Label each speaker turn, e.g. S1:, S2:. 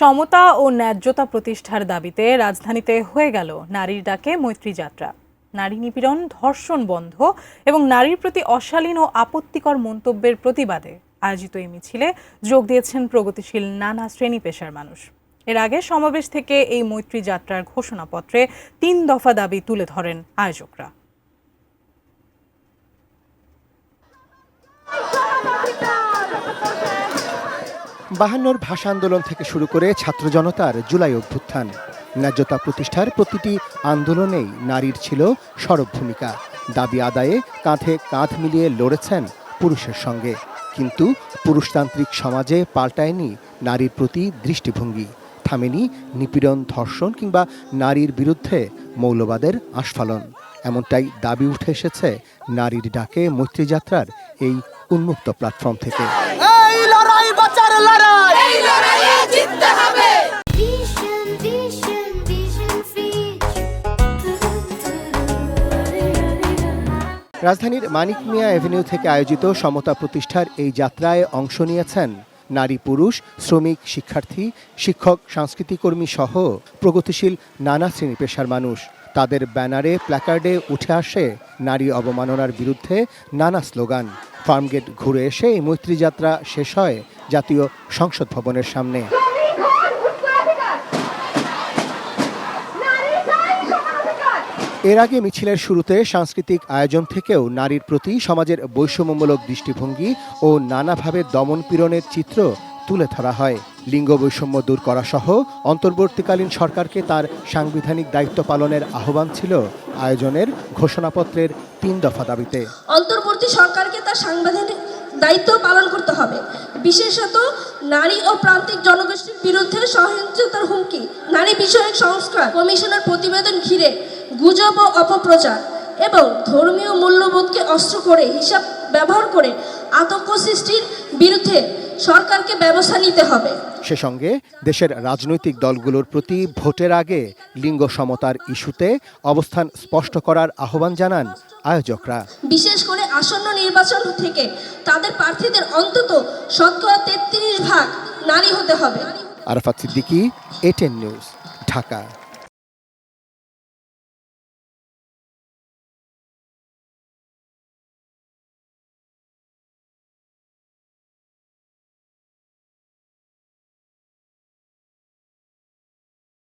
S1: সমতা ও ন্যায্যতা প্রতিষ্ঠার দাবিতে রাজধানীতে হয়ে গেল নারীর ডাকে মৈত্রী যাত্রা। নারী নিপীড়ন, ধর্ষণ বন্ধ এবং নারীর প্রতি অশালীন ও আপত্তিকর মন্তব্যের প্রতিবাদে আয়োজিত এই মিছিলে যোগ দিয়েছেন প্রগতিশীল নানা শ্রেণী পেশার মানুষ। এর আগে সমাবেশ থেকে এই মৈত্রী যাত্রার ঘোষণাপত্রে ৩ দফা দাবি তুলে ধরেন আয়োজকরা।
S2: ৫২ ভাষা আন্দোলন থেকে শুরু করে ছাত্র জনতার জুলাই অভ্যুত্থান, ন্যায্যতা প্রতিষ্ঠার প্রতিটি আন্দোলনেই নারীর ছিল সরব ভূমিকা। দাবি আদায়ে কাঁধে কাঁধ মিলিয়ে লড়েছেন পুরুষের সঙ্গে। কিন্তু পুরুষতান্ত্রিক সমাজে পাল্টায়নি নারীর প্রতি দৃষ্টিভঙ্গি, থামেনি নিপীড়ন, ধর্ষণ কিংবা নারীর বিরুদ্ধে মৌলবাদের আস্ফালন। এমনটাই দাবি উঠে এসেছে নারীর ডাকে মৈত্রী যাত্রার এই উন্মুক্ত প্ল্যাটফর্ম থেকে। রাজধানীর মানিক মিয়া অ্যাভিনিউ থেকে আয়োজিত সমতা প্রতিষ্ঠার এই যাত্রায় অংশ নিয়েছেন নারী, পুরুষ, শ্রমিক, শিক্ষার্থী, শিক্ষক, সংস্কৃতিকর্মী সহ প্রগতিশীল নানা শ্রেণী পেশার মানুষ। তাদের ব্যানারে, প্ল্যাকার্ডে উঠে আসে নারী অবমাননার বিরুদ্ধে নানা স্লোগান। ফার্মগেট ঘুরে এসে এই মৈত্রী যাত্রা শেষ হয় জাতীয় সংসদ ভবনের সামনে। এর আগে মিছিলের শুরুতে সাংস্কৃতিক আয়োজন থেকেও নারীর প্রতি সমাজের বৈষম্যমূলক দৃষ্টিভঙ্গি ও নানাভাবে দমন পীড়নের চিত্র তুলে ধরা হয়। লিঙ্গ বৈষম্য দূর করা সহ অন্তর্বর্তীকালীন সরকারকে তার সাংবিধানিক দায়িত্ব পালনের আহ্বান ছিল আয়োজনের ঘোষণাপত্রের ৩ দফা দাবিতে।
S3: অন্তর্বর্তী সরকারকে তার সাংবিধানিক দায়িত্ব পালন করতে হবে, বিশেষত নারী ও প্রান্তিক জনগোষ্ঠীর বিরুদ্ধে সহিংসতার হুমকি, নারী বিষয়ক সংস্কার কমিশনের প্রতিবেদন ঘিরে গুজব ও অপপ্রচার এবং ধর্মীয় মূল্যবোধকে অস্ত্র করে হিসাব ব্যবহার করে আতঙ্ক সৃষ্টির বিরুদ্ধে সরকারকে ব্যবস্থা নিতে হবে।
S2: সে সঙ্গে দেশের রাজনৈতিক দলগুলোর প্রতি ভোটের আগে লিঙ্গ সমতার ইস্যুতে অবস্থান স্পষ্ট করার আহ্বান জানান আয়োজকরা।
S3: বিশেষ করে আসন্ন নির্বাচন থেকে তাদের প্রার্থীদের অন্তত 33% নারী হতে হবে।
S2: Arafat Siddiqui, ATN news, Dhaka.